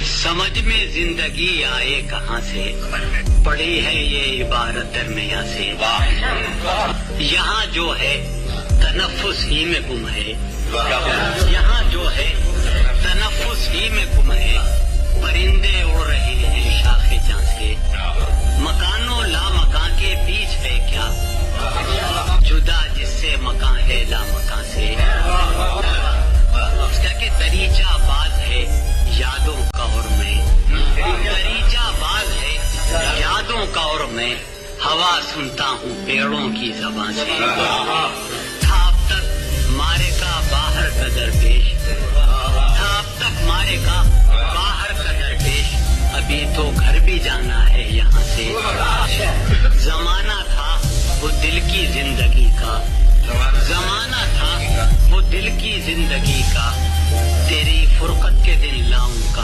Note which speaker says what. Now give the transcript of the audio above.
Speaker 1: سمجھ میں زندگی آئے کہاں سے، پڑی ہے یہ عبارت درمیاں سے، یہاں جو ہے تنفس ہی میں گم ہے، یہاں جو ہے تنفس ہی میں گم ہے، پرندے اڑ رہے ہیں شاخ جاں سے، مکانوں لا مکان کے بیچ ہے کیا، جدا جس سے مکان ہے لا مکان سے، اس کا کہ دریچہ باز ہے یادوں کا اور میں، دریچہ باز ہے یادوں کا اور میں، ہوا سنتا ہوں پیڑوں کی زبان سے، تھا اب تک مارے کا باہر کا درپیش، تھا اب تک مارے کا باہر کا درپیش، ابھی تو گھر بھی جانا ہے یہاں سے، زمانہ تھا وہ دل کی زندگی کا، زمانہ تھا وہ دل کی زندگی کا، تیری فرقت کے دن لاؤں کا